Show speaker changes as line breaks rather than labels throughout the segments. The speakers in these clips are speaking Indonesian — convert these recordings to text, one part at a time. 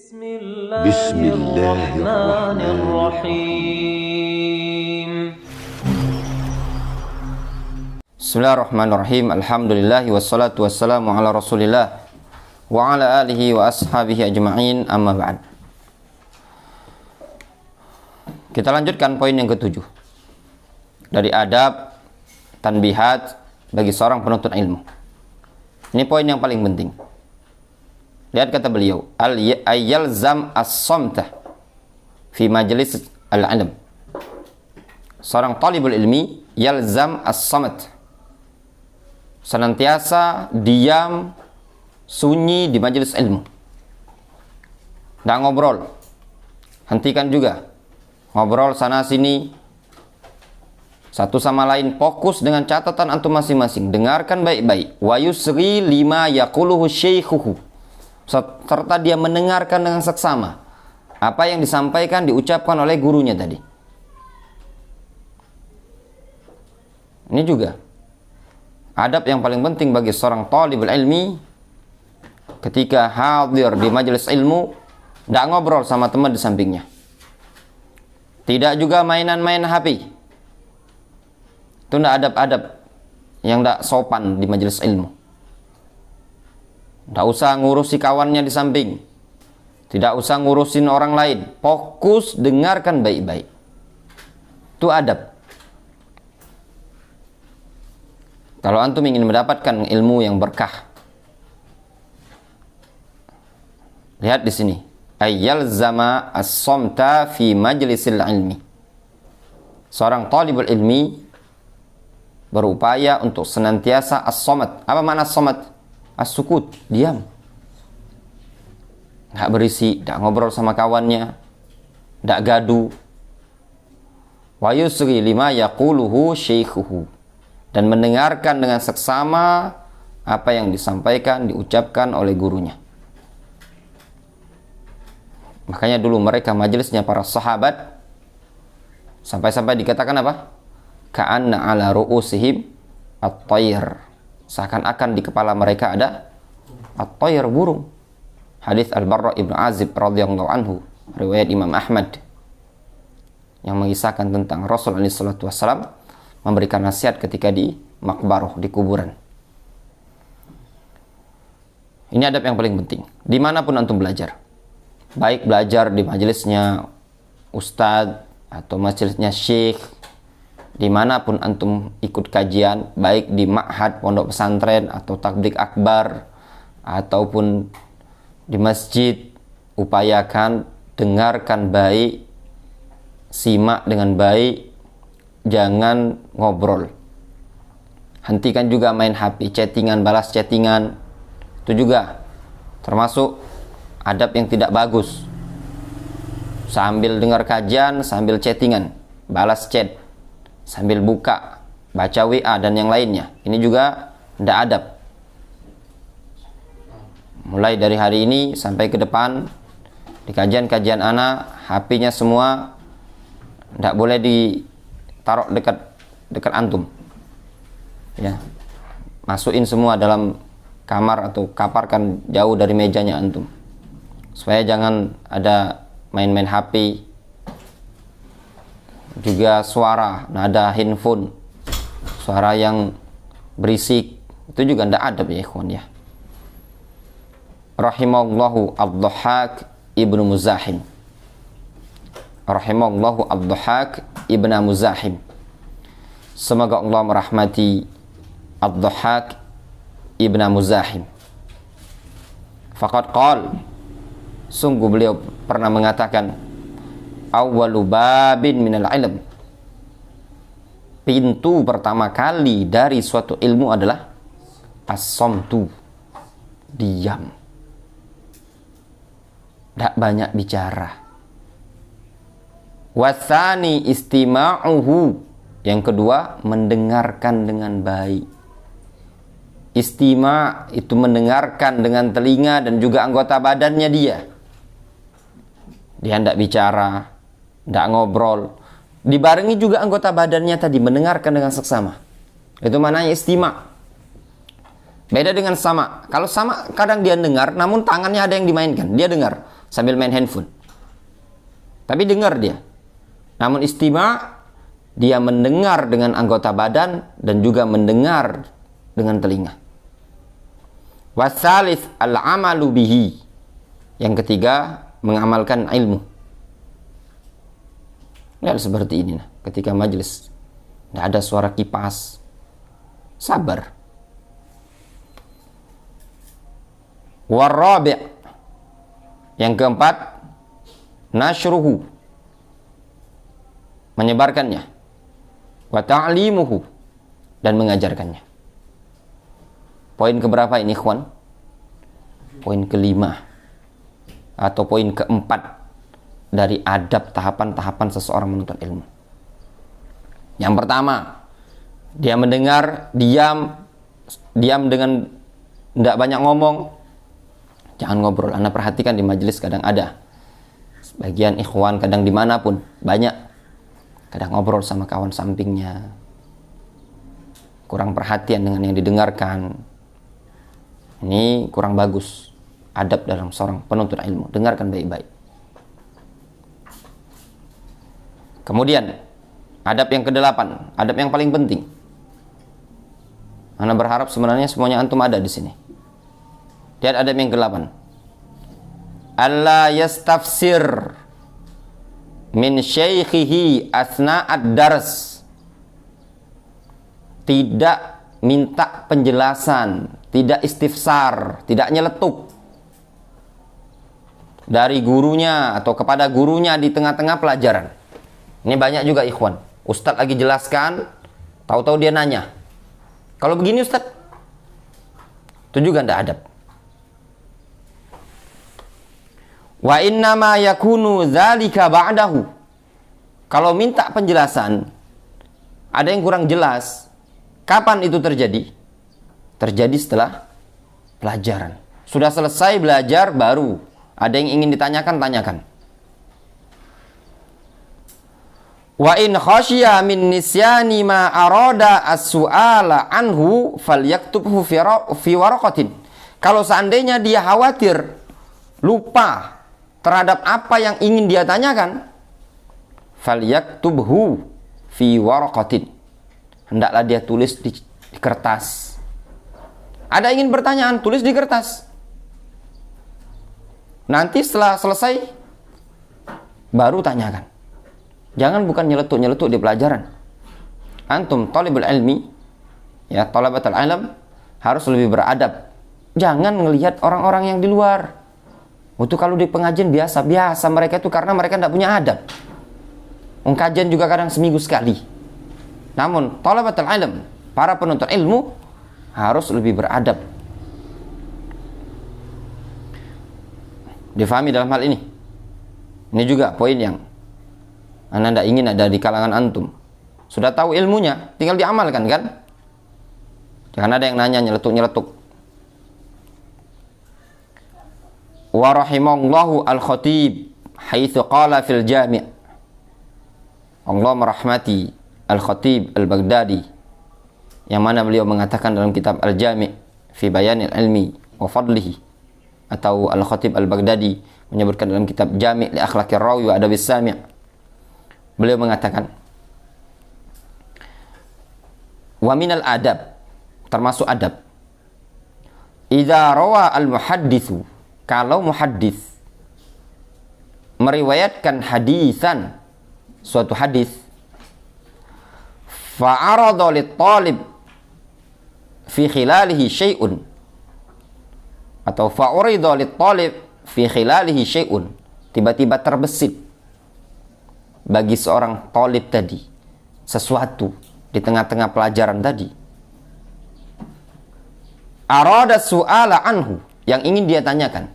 Bismillahirrahmanirrahim.
Bismillahirrahmanirrahim. Alhamdulillahi wassalatu wassalamu ala rasulillah wa ala alihi wa ashabihi ajma'in, amma ba'd. Kita lanjutkan poin yang ketujuh dari adab tanbihat bagi seorang penuntut ilmu. Ini poin yang paling penting. Lihat kata beliau, al-yalzam as-samta fi majlis al-ilm. Seorang talibul ilmi yalzam as-samt, senantiasa diam, sunyi di majelis ilmu. Tidak ngobrol. Hentikan juga ngobrol sana sini, satu sama lain. Fokus dengan catatan antum masing-masing. Dengarkan baik-baik. Wa yusri lima yaquluhu syaikhuhu, serta dia mendengarkan dengan seksama apa yang disampaikan, diucapkan oleh gurunya tadi. Ini juga adab yang paling penting bagi seorang talibul ilmi ketika hadir di majelis ilmu. Tidak ngobrol sama teman di sampingnya, tidak juga mainan-main HP. Itu tidak adab-adab yang tidak sopan di majelis ilmu. Tidak usah ngurusi kawannya di samping, tidak usah ngurusin orang lain. Fokus dengarkan baik-baik. Itu adab. Kalau antum ingin mendapatkan ilmu yang berkah, lihat di sini, ayyalzama as-samta fi majlisil ilmi. Seorang talibul ilmi berupaya untuk senantiasa as-samat. Apa makna as-samat? As-sukut, diam. Nggak berisi, nggak ngobrol sama kawannya, nggak gaduh. Wa yusri lima yaquluhu syaikhuhu, dan mendengarkan dengan seksama apa yang disampaikan, diucapkan oleh gurunya. Makanya dulu mereka majelisnya para sahabat sampai-sampai dikatakan apa? Ka'anna ala ru'usihim at-tayr, seakan-akan di kepala mereka ada at-tayr, burung. Hadis Al-Barra ibn Azib radhiyallahu anhu, riwayat Imam Ahmad, yang mengisahkan tentang Rasul SAW memberikan nasihat ketika di makbaroh, di kuburan. Ini adab yang paling penting dimanapun antum belajar, baik belajar di majelisnya ustadz atau majelisnya syekh, dimanapun antum ikut kajian, baik di ma'had, pondok pesantren, atau tabligh akbar, ataupun di masjid, upayakan dengarkan baik, simak dengan baik, jangan ngobrol. Hentikan juga main HP, chattingan, balas chattingan. Itu juga termasuk adab yang tidak bagus. Sambil dengar kajian, sambil chattingan, balas chat, sambil buka, baca WA dan yang lainnya. Ini juga tidak adab. Mulai dari hari ini sampai ke depan, di kajian-kajian anak, HP-nya semua tidak boleh ditaruh dekat antum. Ya, masukin semua dalam kamar atau kaparkan jauh dari mejanya antum, supaya jangan ada main-main HP. Juga suara, nada handphone, suara yang berisik, itu juga tidak adab ya ikhwan ya. Rahimallahu ad-Dhahhak ibnu Muzahim. Rahimallahu ad-Dhahhak ibnu Muzahim. Semoga Allah merahmati ad-Dhahhak ibnu Muzahim. Faqad qal, sungguh beliau pernah mengatakan, awwalu babin minal ilm, pintu pertama kali dari suatu ilmu adalah as-samtu, diam, tidak banyak bicara. Wasani istima'uhu, yang kedua mendengarkan dengan baik. Istima' itu mendengarkan dengan telinga dan juga anggota badannya dia. Dia tidak bicara, tidak ngobrol, dibarengi juga anggota badannya tadi mendengarkan dengan seksama. Itu maknanya istima'. Beda dengan sama. Kalau sama kadang dia dengar, namun tangannya ada yang dimainkan. Dia dengar, sambil main handphone. Tapi dengar dia. Namun istima' dia mendengar dengan anggota badan dan juga mendengar dengan telinga. Wasalis al-amalu bihi. Yang ketiga, mengamalkan ilmu. Lihat seperti ini. Ketika majelis tidak ada suara kipas, sabar. Warabi'. Yang keempat, nashruhu, menyebarkannya, wa ta'limuhu, dan mengajarkannya. Poin keberapa ini, ikhwan? Poin kelima atau poin keempat dari adab tahapan-tahapan seseorang menuntut ilmu. Yang pertama, dia mendengar, diam dengan tidak banyak ngomong. Jangan ngobrol. Anda perhatikan di majelis kadang ada sebagian ikhwan, kadang dimanapun banyak, kadang ngobrol sama kawan sampingnya, kurang perhatian dengan yang didengarkan. Ini kurang bagus adab dalam seorang penuntut ilmu. Dengarkan baik-baik. Kemudian adab yang kedelapan, adab yang paling penting. Ana berharap sebenarnya semuanya antum ada di sini. Lihat adab yang ke-8. Allah yastafsir min syaikhihi asna'ad dars. Tidak minta penjelasan, tidak istifsar, tidak nyeletuk dari gurunya atau kepada gurunya di tengah-tengah pelajaran. Ini banyak juga ikhwan. Ustadz lagi jelaskan, tahu-tahu dia nanya, kalau begini Ustadz, itu juga tidak adab. Wa innama yakunu dzalika ba'dahu. Kalau minta penjelasan, ada yang kurang jelas, kapan itu terjadi? Terjadi setelah pelajaran. Sudah selesai belajar, baru ada yang ingin ditanyakan, tanyakan. Wa in khasyiya min nisyani ma arada as-su'ala anhu falyaktubhu fi waraqatin. Kalau seandainya dia khawatir lupa terhadap apa yang ingin dia tanyakan, falyaktubhu fi waraqatin. Hendaklah dia tulis di kertas. Ada ingin pertanyaan, tulis di kertas. Nanti setelah selesai baru tanyakan. Jangan bukan nyeletuk-nyeletuk di pelajaran. Antum talibul ilmi, ya, talabatul ilm, harus lebih beradab. Jangan ngelihat orang-orang yang di luar. Itu kalau di pengajian biasa-biasa mereka itu karena mereka tidak punya adab. Kajian juga kadang seminggu sekali. Namun talabatul ilm, para penuntut ilmu harus lebih beradab. Difahami dalam hal ini. Ini juga poin yang Anda tidak ingin ada di kalangan antum. Sudah tahu ilmunya, tinggal diamalkan kan? Jangan ada yang nanya nyeletuk-nyeletuk. Wa rahimallahu al-khatib haitsu qala fil jami'. Allah merahmati al-khatib al-Baghdadi yang mana beliau mengatakan dalam kitab al-Jami' fi bayanil ilmi wa fadlihi, atau al-khatib al-Baghdadi menyebutkan dalam kitab Jami' li akhlaqir rawi wa adabis sami'. Beliau mengatakan, wa minal adab, termasuk adab, idza rawa al-muhadditsu, kalau muhaddits meriwayatkan hadisan, suatu hadis, fa'arada lit-talib fi khilalihi syai'un, atau fa'urida lit-talib fi khilalihi syai'un, tiba-tiba terbesit bagi seorang talib tadi sesuatu di tengah-tengah pelajaran tadi, arada su'ala anhu, yang ingin dia tanyakan,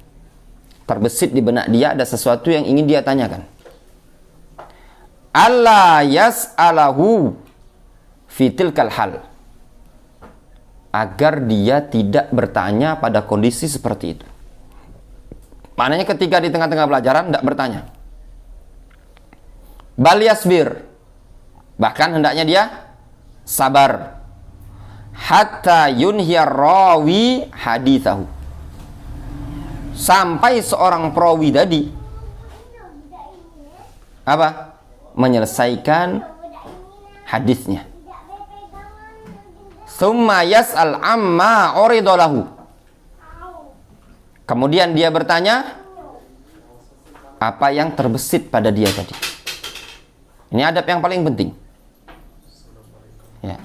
terbesit di benak dia ada sesuatu yang ingin dia tanyakan, alla yas'alahu fi tilkal hal, agar dia tidak bertanya pada kondisi seperti itu. Maknanya ketika di tengah-tengah pelajaran tidak bertanya. Bal yasbir, bahkan hendaknya dia sabar, hatta yunhiyar rawi hadithahu, sampai seorang perawi tadi apa? Menyelesaikan hadisnya. Tsumma yas'al amma urida lahu. Kemudian dia bertanya apa yang terbesit pada dia tadi. Ini adab yang paling penting. Ya.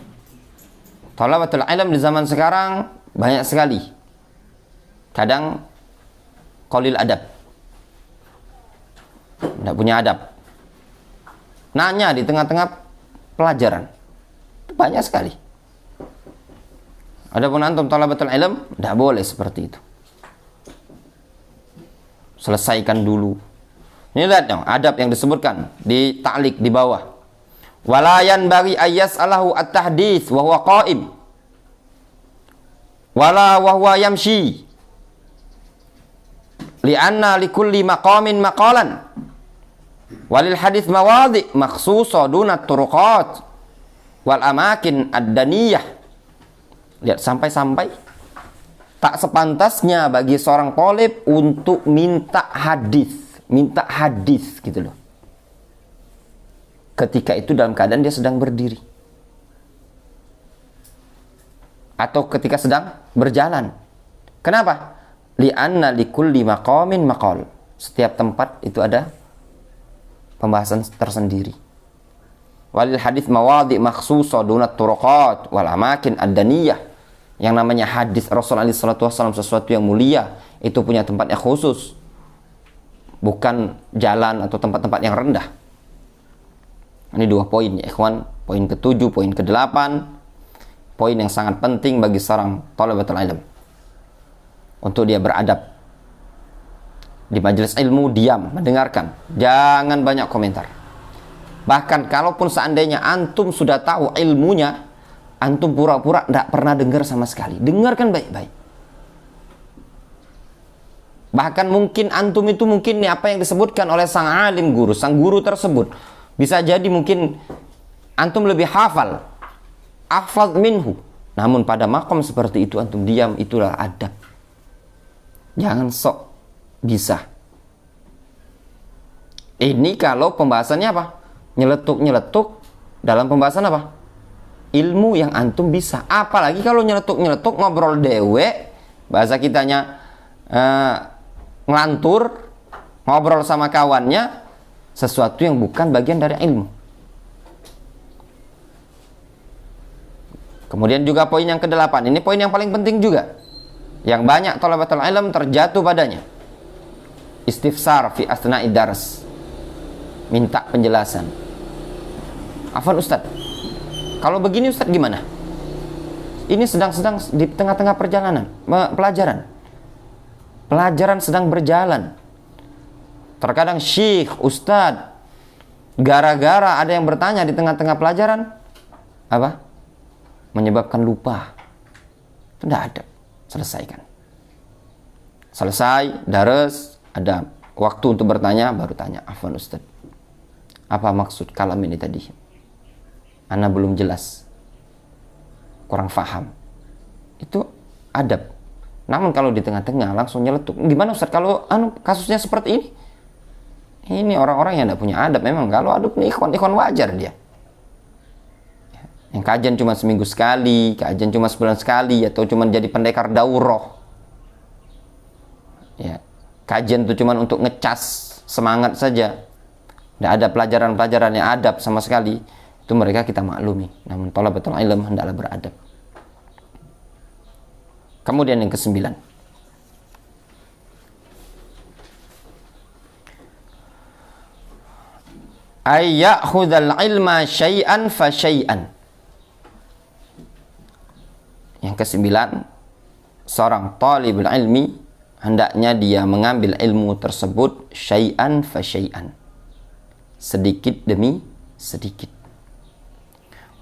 Thalabatul ilm di zaman sekarang banyak sekali. Kadang qalil adab. Tidak punya adab. Nanya di tengah-tengah pelajaran. Banyak sekali. Adapun antum thalabatul ilm, tidak boleh seperti itu. Selesaikan dulu. Ini lihat dong, adab yang disebutkan di ta'liq di bawah. Walayan bagi ayas alahu at-tahdits wa huwa qa'im. Wala wa huwa yamshi. Li'anna likulli maqamin maqalan. Walil hadits mawadhi' makhsusa duna turuqat wal amakin ad-daniyah. Lihat sampai-sampai tak sepantasnya bagi seorang thalib untuk minta hadis gitu loh. Ketika itu dalam keadaan dia sedang berdiri. Atau ketika sedang berjalan. Kenapa? Li'anna likulli maqamin maqal. Setiap tempat itu ada pembahasan tersendiri. Walil hadits mawadhi' makhsusa dunat turuqat wal amakin ad-daniyah. Yang namanya hadis Rasulullah SAW sesuatu yang mulia, itu punya tempat yang khusus. Bukan jalan atau tempat-tempat yang rendah. Ini 2 poin ya ikhwan. Poin ke-7, poin ke-8. Poin yang sangat penting bagi seorang thalabatul ilm. Untuk dia beradab. Di majelis ilmu diam, mendengarkan. Jangan banyak komentar. Bahkan kalaupun seandainya antum sudah tahu ilmunya, antum pura-pura tidak pernah dengar sama sekali. Dengarkan baik-baik. Bahkan mungkin antum itu mungkin apa yang disebutkan oleh sang alim guru, sang guru tersebut. Bisa jadi mungkin antum lebih hafal. Ahfadz minhu. Namun pada makom seperti itu antum diam, itulah adab. Jangan sok bisa. Ini kalau pembahasannya apa? Nyeletuk-nyeletuk dalam pembahasan apa? Ilmu yang antum bisa. Apalagi kalau nyeletuk-nyeletuk ngobrol dewe, bahasa kitanya ngelantur, ngobrol sama kawannya, sesuatu yang bukan bagian dari ilmu. Kemudian juga poin yang ke-8, ini poin yang paling penting juga, yang banyak thalabatul ilm terjatuh padanya. Istifsar fi asna'i dars. Minta penjelasan. Afwan Ustaz, kalau begini Ustaz gimana? Ini sedang di tengah-tengah perjalanan, pelajaran. Pelajaran sedang berjalan. Terkadang syekh, ustaz, gara-gara ada yang bertanya di tengah-tengah pelajaran, apa? Menyebabkan lupa. Itu tidak ada. Selesaikan. Selesai, dares, ada waktu untuk bertanya, baru tanya. Afwan ustaz, apa maksud kalam ini tadi? Ana belum jelas, kurang faham. Itu adab. Namun kalau di tengah-tengah langsung nyeletuk, gimana Ustaz kalau kasusnya seperti ini? Ini orang-orang yang tidak punya adab. Memang kalau adab nih ikhwan wajar dia. Yang kajian cuma seminggu sekali, kajian cuma sebulan sekali, atau cuma jadi pendekar daurah. Ya, kajian itu cuma untuk ngecas semangat saja. Tidak ada pelajaran-pelajaran yang adab sama sekali. Itu mereka kita maklumi. Namun thalabatul ilm hendaklah beradab. Kemudian yang ke-9, ayya'khudhal ilma syai'an fa syai'an. Yang ke-9, seorang talibul ilmi hendaknya dia mengambil ilmu tersebut syai'an fa syai'an, sedikit demi sedikit.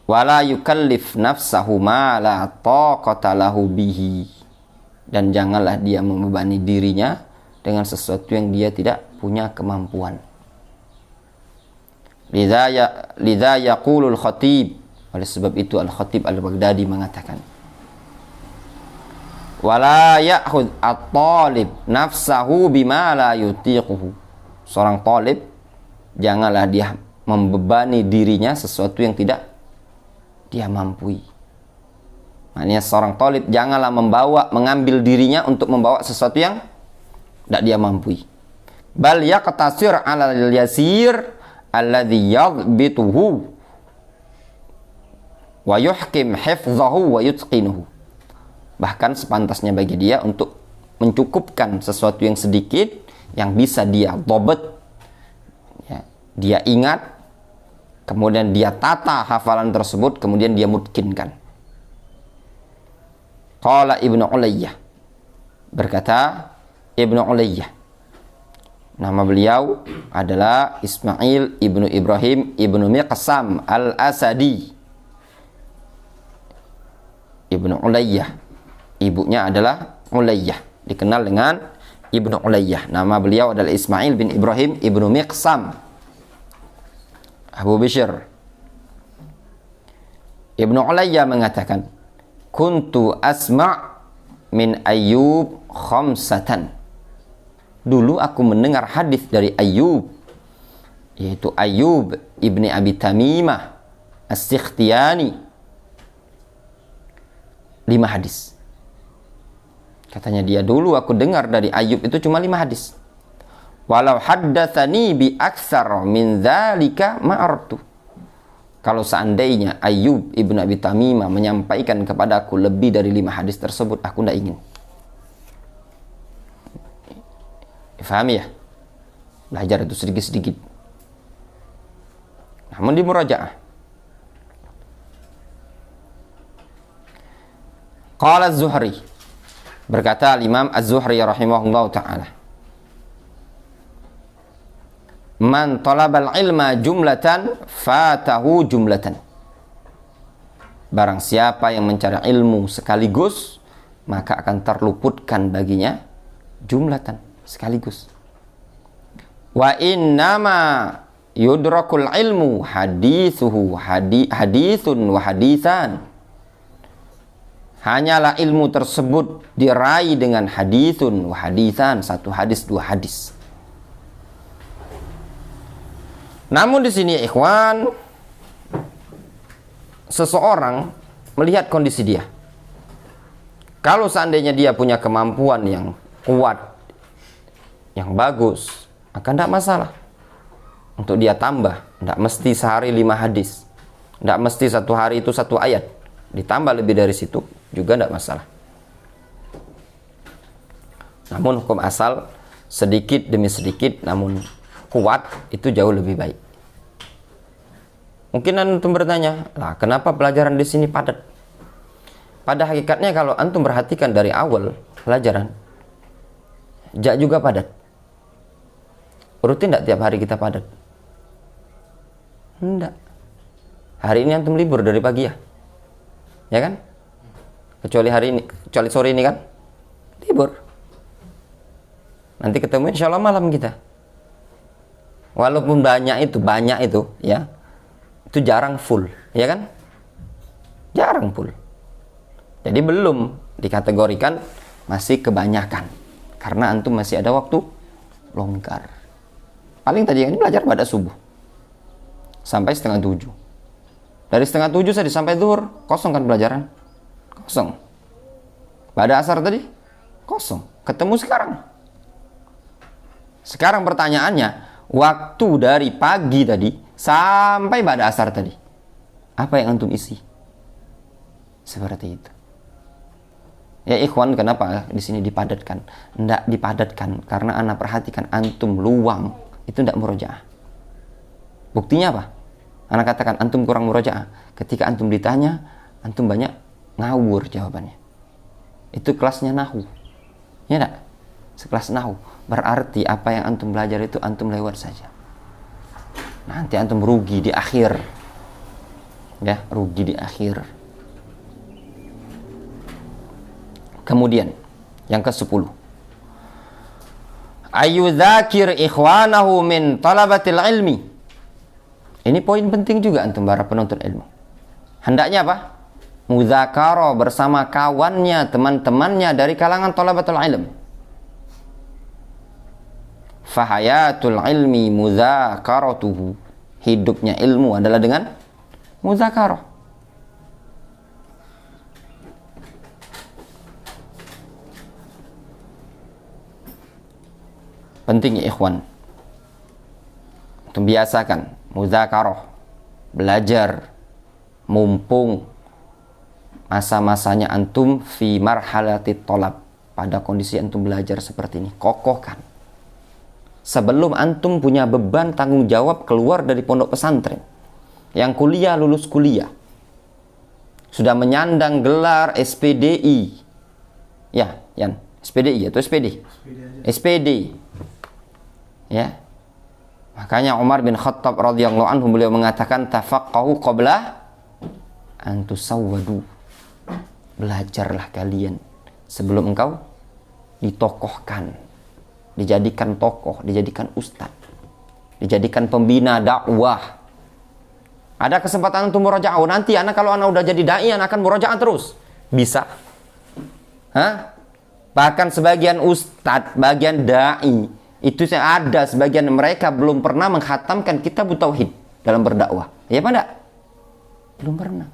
Wala yukallif nafsahu ma la taqata lahu bihi. Dan janganlah dia membebani dirinya dengan sesuatu yang dia tidak punya kemampuan. Lidza yaqulul khatib. Oleh sebab itu Al-Khatib Al-Baghdadi mengatakan, Wala ya'khudh at-talib nafsahu bima la yutiquhu. Seorang talib janganlah dia membebani dirinya sesuatu yang tidak dia mampu. Maknanya seorang talib janganlah mengambil dirinya untuk membawa sesuatu yang tidak dia mampu. Bal yaqtasir 'ala al-yasir alladhi yadhbituhu wa yuhkim hifdhahu wa yutqinuhu. Bahkan sepantasnya bagi dia untuk mencukupkan sesuatu yang sedikit yang bisa dia dhabt, ya, dia ingat, kemudian dia tata hafalan tersebut, kemudian dia mutkinkan. Qala Ibnu Ulayyah, berkata Ibnu Ulayyah, nama beliau adalah Ismail ibnu Ibrahim ibnu Miqsam al-Asadi. Ibnu Ulayyah, ibunya adalah Ulayyah, dikenal dengan Ibnu Ulayyah. Nama beliau adalah Ismail bin Ibrahim ibnu Miqsam Abu Bishr. Ibnu Ulayyah mengatakan, kuntu asma' min Ayyub khamsatan. Dulu aku mendengar hadis dari Ayyub, yaitu Ayyub ibni Abi Tamimah As-Sikhtiyani, 5 hadis. Katanya dia, dulu aku dengar dari Ayyub itu cuma 5 hadis. Walau haddatsani bi aktsar min dzalika ma'artu. Kalau seandainya Ayyub ibnu Abi Tamimah menyampaikan kepadaku lebih dari 5 hadis tersebut, aku tidak ingin. Fahami ya? Belajar itu sedikit-sedikit. Namun di murajaah. Qala Az-Zuhri, berkata Imam Az-Zuhri rahimahullahu ta'ala, man talabal ilma jumlatan fatahu jumlatan. Barang siapa yang mencari ilmu sekaligus, maka akan terluputkan baginya jumlatan, sekaligus. Wa innama yudrakul ilmu hadithuhu hadithun wa hadithan. Hanyalah ilmu tersebut diraih dengan hadithun wa hadithan, 1 hadis 2 hadis. Namun di sini ikhwan, seseorang melihat kondisi dia. Kalau seandainya dia punya kemampuan yang kuat, yang bagus, maka tidak masalah untuk dia tambah. Tidak mesti sehari 5 hadis, tidak mesti 1 hari itu 1 ayat. Ditambah lebih dari situ juga tidak masalah. Namun hukum asal sedikit demi sedikit namun kuat itu jauh lebih baik. Mungkin antum bertanya, lah kenapa pelajaran di sini padat? Pada hakikatnya kalau antum perhatikan dari awal pelajaran, juga padat. Rutin tidak tiap hari kita padat? Tidak. Hari ini antum libur dari pagi ya kan? Kecuali hari ini, kecuali sore ini kan libur. Nanti ketemu insya Allah malam kita. Walaupun banyak itu ya, itu jarang full, ya kan? Jarang full. Jadi belum dikategorikan masih kebanyakan, karena antum masih ada waktu longgar. Paling tadi yang belajar pada subuh sampai 6:30. Dari 6:30 saya sampai zuhur, kosong kan pelajaran? Kosong. Pada asar tadi kosong. Ketemu sekarang. Sekarang pertanyaannya, waktu dari pagi tadi sampai pada asar tadi, apa yang antum isi? Seperti itu. Ya ikhwan, kenapa di sini dipadatkan? Tidak dipadatkan karena ana perhatikan antum luang itu tidak murojaah. Buktinya apa? Ana katakan antum kurang murojaah. Ketika antum ditanya, antum banyak ngawur jawabannya. Itu kelasnya nahu. Ya enggak? Sekelas nahu. Berarti apa yang antum belajar itu antum lewat saja. Nanti antum rugi di akhir. Ya, rugi di akhir. Kemudian yang ke-10. Ayyudzakir ikhwanahu min talabatil ilmi. Ini poin penting juga antum para penuntut ilmu. Hendaknya apa? Mudzakarah bersama kawannya, teman-temannya dari kalangan thalabatul ilm. Fahayatul ilmi mudzakaratuhu. Hidupnya ilmu adalah dengan mudzakarah. Penting ya ikhwan, untuk biasakan mudzakarah, belajar mumpung masa-masanya antum fi marhalati tolab, pada kondisi antum belajar seperti ini. Kokohkan sebelum antum punya beban tanggung jawab keluar dari pondok pesantren, yang kuliah lulus kuliah, sudah menyandang gelar SPDI ya, Yan, SPDI atau SPD? SPD ya. Makanya Umar bin Khattab radhiyallahu anhu, beliau mengatakan tafaqqahu qabla an tusawwadu. Belajarlah kalian sebelum engkau ditokohkan, dijadikan tokoh, dijadikan ustadz, dijadikan pembina dakwah. Ada kesempatan untuk murajaah. Nanti anak, kalau anak udah jadi dai, anak akan murajaah terus. Bisa. Hah? Bahkan sebagian ustadz, bagian dai, itu ada sebagian mereka belum pernah menghatamkan kitab tauhid dalam berdakwah. Ya apa enggak? Belum pernah.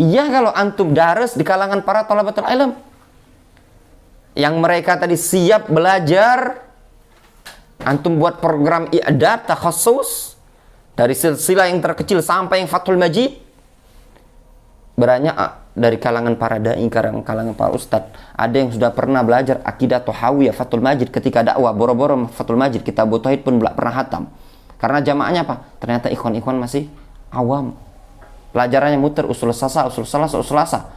Iya, kalau antum daras di kalangan para thalabatul ilm yang mereka tadi siap belajar, antum buat program i'dad takhassus dari silsilah yang terkecil sampai yang Fathul Majid. Banyak dari kalangan para dai, kalangan para ustadz, ada yang sudah pernah belajar akidah Thahawiyah, Fathul Majid ketika dakwah, boro-boro Fathul Majid, kitab tauhid pun belum pernah hatam. Karena jamaahnya apa? Ternyata ikhwan-ikhwan masih awam. Pelajarannya muter usul salasa, usul salasa.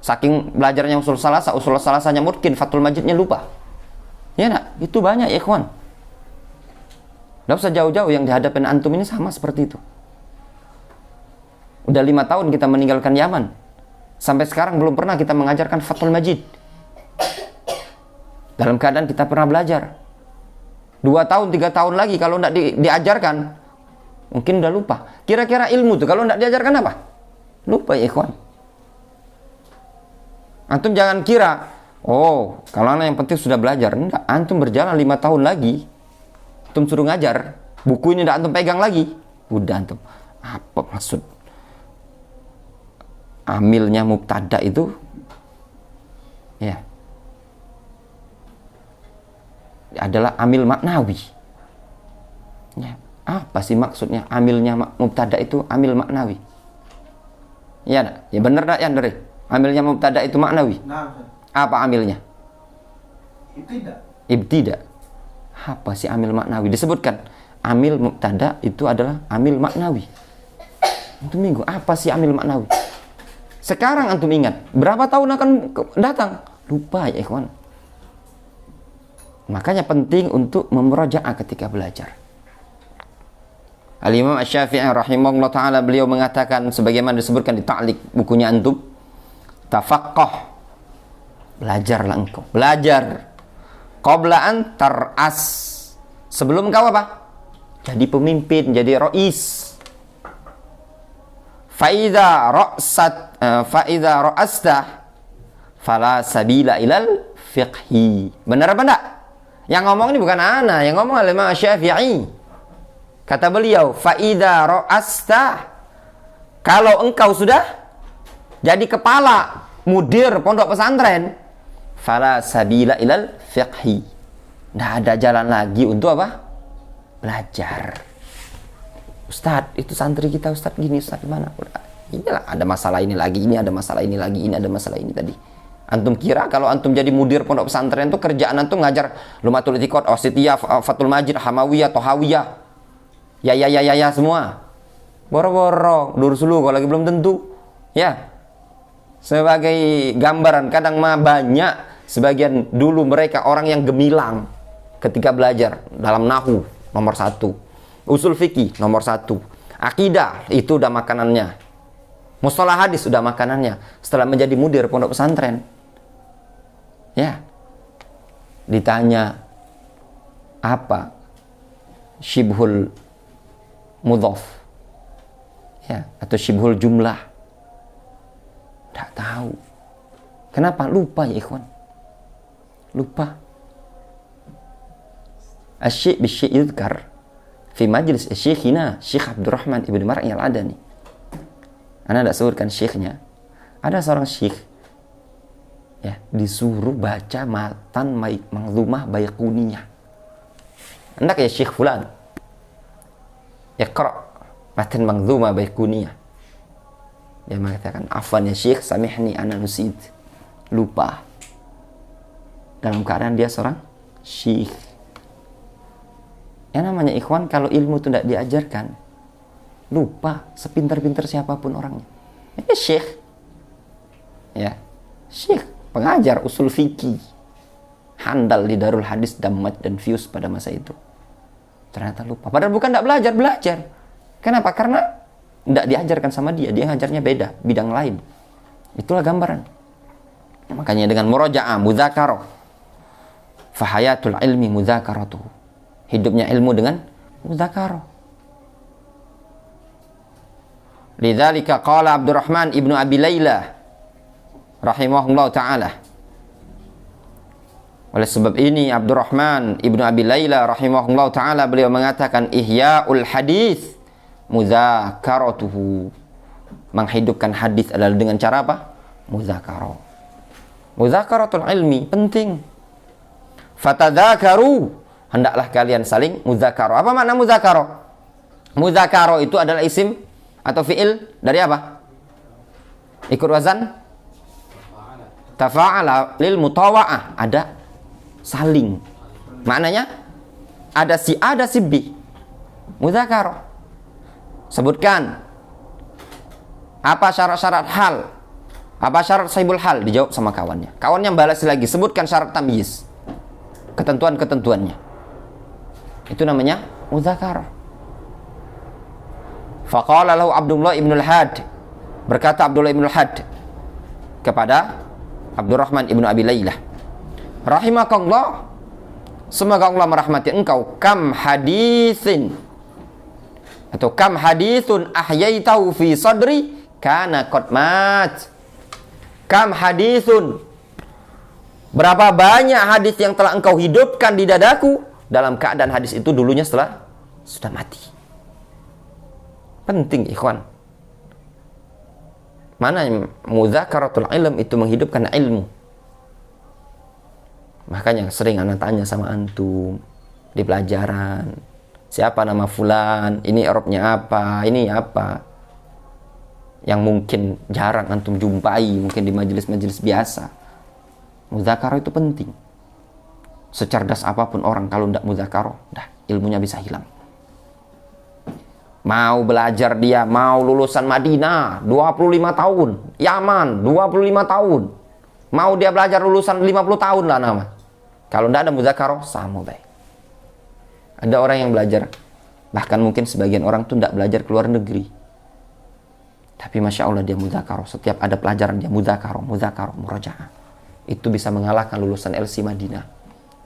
Saking belajarnya usul salasanya mungkin Fathul Majidnya lupa. Ya nak, itu banyak ya ikhwan. Tidak usah jauh-jauh, yang dihadapin antum ini sama seperti itu. Udah 5 tahun kita meninggalkan Yaman, sampai sekarang belum pernah kita mengajarkan Fathul Majid. Dalam keadaan kita pernah belajar 2 tahun, 3 tahun lagi kalau tidak diajarkan, mungkin udah lupa. Kira-kira ilmu tuh kalau tidak diajarkan apa? Lupa ya ikhwan. Antum jangan kira, oh kalau anak yang penting sudah belajar. Enggak, antum berjalan 5 tahun lagi, antum suruh ngajar, buku ini tidak antum pegang lagi. Udah antum, apa maksud amilnya mubtada itu? Ya, adalah amil maknawi. Ya, apa sih maksudnya amilnya mubtada itu amil maknawi? Ya, nak? Ya benar nak ya dari amilnya mubtada itu maknawi. Nah, apa amilnya? Ibtida. Apa sih amil maknawi? Disebutkan amil mubtada itu adalah amil maknawi. Antum minggu apa sih amil maknawi? Sekarang antum ingat, berapa tahun akan datang? Lupa ya ikhwan. Makanya penting untuk memurajaah ketika belajar. Al-Imam Asy-Syafi'i rahimahullah ta'ala, beliau mengatakan sebagaimana disebutkan di ta'liq bukunya antum, tafaqqah, belajarlah engkau, belajar qabla an tar'as, sebelum kau apa? Jadi pemimpin, jadi rais. Fa'idha ra'asta fala sabila ilal fiqhi. Benar apa enggak? Yang ngomong ini bukan ana, yang ngomong Al-Imam Syafi'i. Kata beliau, fa'idha ra'asta, kalau engkau sudah jadi kepala mudir pondok pesantren, fala sabila ilal fiqhi. Tidak ada jalan lagi untuk apa? Belajar. Ustadz, itu santri kita, Ustadz gini, Ustadz gimana? Inilah ada masalah ini lagi, ini ada masalah ini lagi, ini ada masalah ini tadi. Antum kira kalau antum jadi mudir pondok pesantren itu kerjaan antum ngajar Lumatul I'tiqad, Wasithiyah, Fathul Majid, Hamawiyah, Thahawiyah, ya semua. Boro-boro, durus dulu kalau lagi belum tentu. Ya, sebagai gambaran, kadang mah banyak sebagian dulu mereka orang yang gemilang ketika belajar dalam nahu nomor 1, usul fikih nomor 1, akidah itu udah makanannya, mustalah hadis udah makanannya. Setelah menjadi mudir pondok pesantren, ya, ditanya apa syibhul mudhaf, ya, atau syibhul jumlah, Tidak tahu. Kenapa? Lupa ya ikhwan. Lupa. Asy-syai' bisyai' yudhkar fi majlis syekhina Syekh Abdurrahman ibn Mar'i al-Adani. Anda tidak sebutkan syekhnya. Ada seorang syekh ya, disuruh baca matan manzumah Baiquniyah. Hendak ya syekh fulan, iqra matan manzumah Baiquniyah. Dia mengatakan, afwan ya syekh, samihni ana nusid. Lupa. Dalam keadaan dia seorang syekh. Yang namanya ikhwan, kalau ilmu itu tidak diajarkan, lupa sepintar-pintar siapapun orangnya. Ini syekh. Ya, syekh, pengajar usul fikih. Handal di Darul Hadis Dammat dan Fius pada masa itu. Ternyata lupa. Padahal bukan tidak belajar. Kenapa? Karena tidak diajarkan sama dia. Dia ngajarnya beda, bidang lain. Itulah gambaran. Makanya dengan muraja'ah, mudzakarah. Fahayatul ilmi mudzakaratuhu. Hidupnya ilmu dengan mudzakarah. Lidzalika qala Abdurrahman ibnu Abi Layla rahimahullah ta'ala. Oleh sebab ini Abdurrahman ibnu Abi Layla rahimahullah ta'ala beliau mengatakan, ihya'ul hadis mudzakaratuhu. Menghidupkan hadis adalah dengan cara apa? Mudzakarah. Mudzakaratul ilmi penting. Fatadzakaru, hendaklah kalian saling mudzakarah. Apa makna mudzakarah? Mudzakarah itu adalah isim atau fi'il dari apa? Ikut wazan tafa'ala lil mutawa'ah. Ada saling. Maknanya ada si A, ada si B. Mudzakarah. Sebutkan apa syarat-syarat hal, apa syarat sahibul hal, dijawab sama kawannya. Kawannya balas lagi, sebutkan syarat tamyiz, ketentuan-ketentuannya. Itu namanya mudzakarah. Faqala lahu Abdullah ibn al-Had, berkata Abdullah ibn al-Had kepada Abdurrahman ibn Abi Laylah, rahimakallah, semoga Allah merahmati engkau, kam hadisin atau kam hadithun ahyaitahu fi sadri kana qad mat. Kam hadithun, berapa banyak hadis yang telah engkau hidupkan di dadaku dalam keadaan hadis itu dulunya sudah mati. Penting ikhwan. Mana mudzakaratul ilm itu menghidupkan ilmu. Makanya sering anak tanya sama antum di pelajaran, siapa nama fulan, ini Arabnya apa, ini apa, yang mungkin jarang antum jumpai, mungkin di majelis-majelis biasa. Mudzakarah itu penting. Secerdas apapun orang, kalau tidak mudzakarah, dah ilmunya bisa hilang. Mau belajar dia, mau lulusan Madinah 25 tahun, Yaman 25 tahun, mau dia belajar lulusan 50 tahun lah nama, kalau tidak ada mudzakarah, sama baik. Ada orang yang belajar, bahkan mungkin sebagian orang tuh tidak belajar ke luar negeri, tapi Masya Allah dia mudzakarah. Setiap ada pelajaran dia mudzakarah, murajaah. Itu bisa mengalahkan lulusan LC Madinah,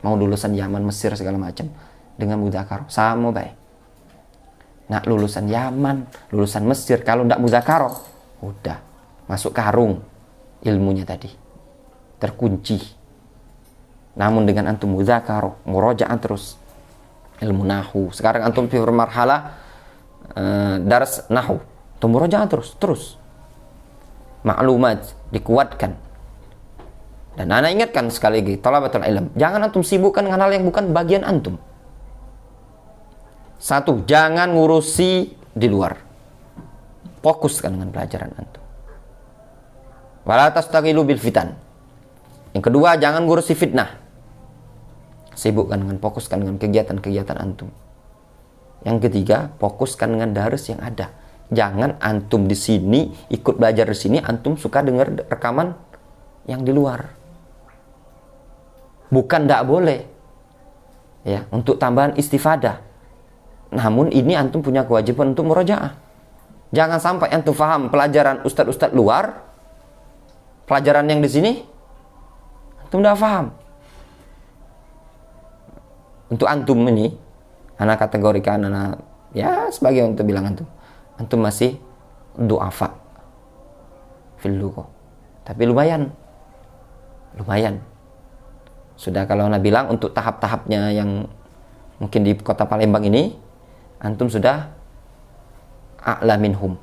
mau lulusan Yaman, Mesir, segala macam, dengan mudzakarah, sama baik. Nah, lulusan Yaman, lulusan Mesir, kalau tidak mudzakarah, udah masuk karung ilmunya tadi, terkunci. Namun dengan antum mudzakarah, murajaah terus, ilmu nahu. Sekarang antum fi marhalah dars nahu, antum murajaah terus. Maklumat dikuatkan. Dan ana ingatkan sekali lagi, talabatul ilm, jangan antum sibukkan dengan hal yang bukan bagian antum. Satu, jangan ngurusi di luar. Fokuskan dengan pelajaran antum. Wala tastaghilu bil fitan. Yang kedua, jangan ngurusi fitnah. Sibukkan dengan, fokuskan dengan kegiatan-kegiatan antum. Yang ketiga, fokuskan dengan daris yang ada. Jangan antum di sini ikut belajar di sini, antum suka dengar rekaman yang di luar. Bukan tidak boleh. Ya, untuk tambahan istifadah. Namun ini antum punya kewajiban untuk murajaah. Jangan sampai antum faham pelajaran ustadz-ustadz luar, pelajaran yang di sini antum tidak faham. Untuk antum ini, anak kategorikan anak, ya sebagai untuk bilang antum masih du'afa fil lugha, Tapi lumayan. Sudah kalau Anda bilang untuk tahap-tahapnya yang mungkin di kota Palembang ini, antum sudah a'la minhum.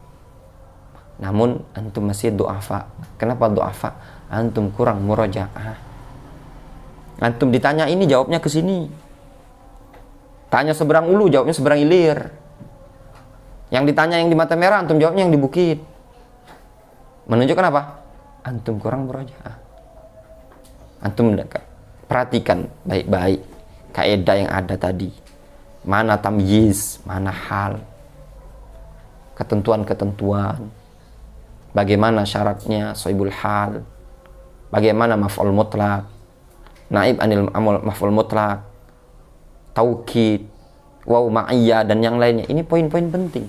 Namun antum masih du'afa. Kenapa du'afa? Antum kurang murajaah. Antum ditanya ini, jawabnya ke sini. Tanya seberang ulu, jawabnya seberang ilir. Yang ditanya yang di Mata Merah, antum jawabnya yang di Bukit. Menunjukkan apa? Antum kurang murajaah. Antum perhatikan baik-baik kaidah yang ada tadi. Mana tamyiz, mana hal, ketentuan-ketentuan, bagaimana syaratnya shahibul hal, bagaimana maf'ul mutlak, naib anil maf'ul mutlak, taukid, waw ma'iyah, dan yang lainnya. Ini poin-poin penting.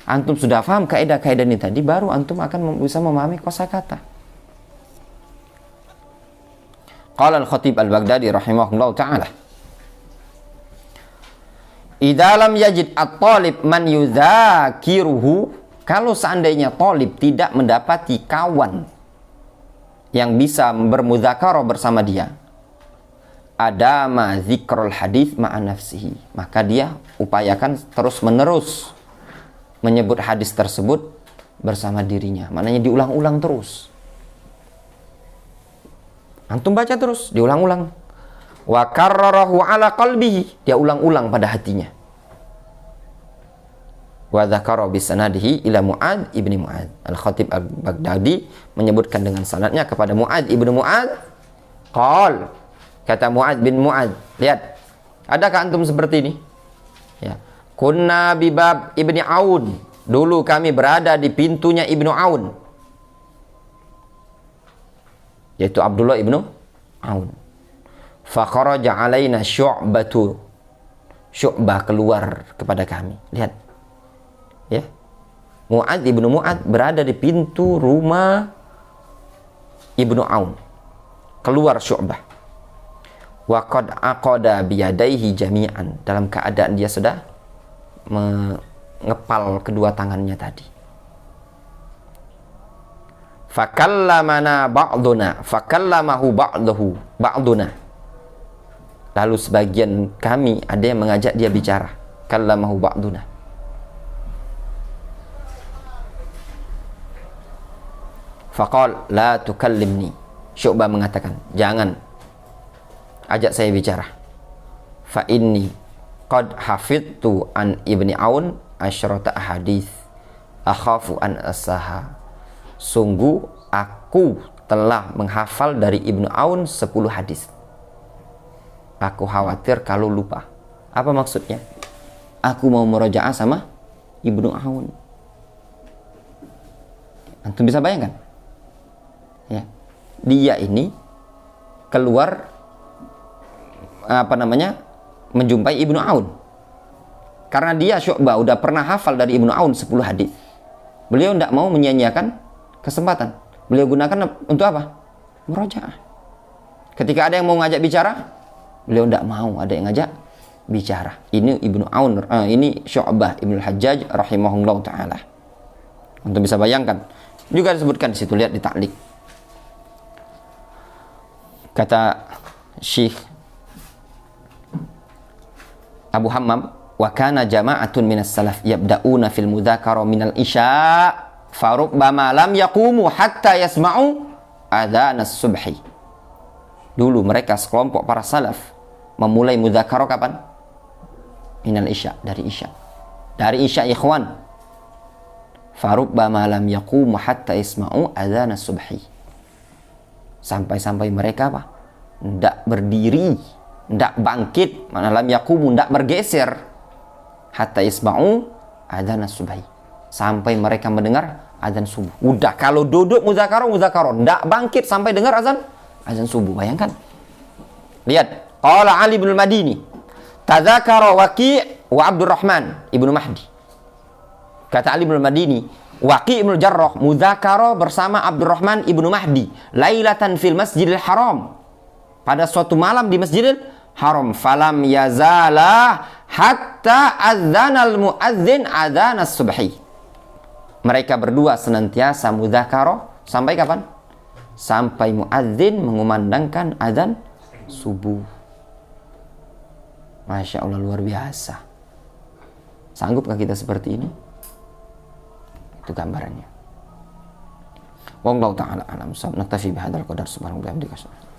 Antum sudah paham kaidah-kaidah ini tadi, baru antum akan bisa memahami kosakata. Qala al-Khatib al-Baghdadi rahimahullah ta'ala, idza lam yajid at-talib man yudzakiruhu, kalau seandainya talib tidak mendapati kawan yang bisa bermudzakarah bersama dia, adama zikrul hadis ma'a nafsihi, maka dia upayakan terus-menerus menyebut hadis tersebut bersama dirinya. Maknanya diulang-ulang terus. Antum baca terus, diulang-ulang. Wa karrarahu ala qalbihi, dia ulang-ulang pada hatinya. Wa dzakara bi sanadihi ila Mu'ad ibni Mu'ad. Al-Khatib al-Baghdadi menyebutkan dengan sanadnya kepada Mu'ad ibnu Mu'ad. Qal, kata Mu'ad bin Mu'ad, lihat, adakah antum seperti ini? Ya. Kunna bibab ibni Aun, dulu kami berada di pintunya Ibnu Aun, yaitu Abdullah ibnu Aun. Fakharaja alaina Syu'batu, Syu'bah keluar kepada kami. Lihat, ya, Mu'ad ibnu Mu'ad berada di pintu rumah Ibnu Aun, keluar Syu'bah. Wa qad aqada biyadaihi jami'an, dalam keadaan dia sudah mengepal kedua tangannya tadi. Fakallamana ba'duna, fakallamahu ba'duna. Lalu sebagian kami ada yang mengajak dia bicara. Kallamahu ba'duna. Faqal la tukallimni. Syu'bah mengatakan, jangan ajak saya bicara. Fa inni qad hafidtu an Ibni Aun asyrata ahadits akhafu an asaha. Sungguh aku telah menghafal dari Ibnu Aun 10 hadis. Aku khawatir kalau lupa. Apa maksudnya? Aku mau murajaah sama Ibnu Aun. Antum bisa bayangkan? Ya. Dia ini keluar menjumpai Ibnu Aun. Karena dia Syu'bah udah pernah hafal dari Ibnu Aun 10 hadis. Beliau tidak mau menyia-nyiakan kesempatan. Beliau gunakan untuk apa? Murajaah. Ketika ada yang mau ngajak bicara, beliau tidak mau ada yang ngajak bicara. Ini Ibnu Aun, ini Syu'bah Ibnu Hajjaj rahimahullah ta'ala. Untuk bisa bayangkan. Juga disebutkan di situ, lihat di ta'liq. Kata Syekh Abu Hammam, wa kana jama'atun minas salaf yabda'una fil mudzakarah minal isya' farubbama lam yaqumu hatta yasma'u adzanas subhi. Dulu mereka sekelompok para salaf memulai mudzakarah kapan? Minal isya, dari isya. Dari isya, ikhwan. Farubbama lam yaqumu hatta yasma'u adzanas subhi. Sampai-sampai mereka apa? Ndak berdiri, ndak bangkit, mana lam yaqumu, ndak bergeser, hatta yasma'u adzanas subhi, sampai mereka mendengar azan subuh. Udah, kalau duduk mudzakarah, ndak bangkit sampai dengar azan subuh. Bayangkan. Lihat, qala Ali bin Madini, tadzakara Waqi' wa Abdurrahman ibnu Mahdi. Kata Ali bin Madini, Waqi' ibn Jarrah mudzakarah bersama Abdurrahman ibnu Mahdi lailatan fil Masjidil Haram, pada suatu malam di Masjidil Haram. Falam yazala hatta adzanal muadzin adzanas subhi. Mereka berdua senantiasa mudzakarah Sampai kapan? Sampai muadzin mengumandangkan azan subuh. Masya Allah, luar biasa. Sanggupkah kita seperti ini? Itu gambarannya. Wallahu ta'ala a'lam. Naktafi bihadzal qadar. Subhanallahi wa bihamdihi.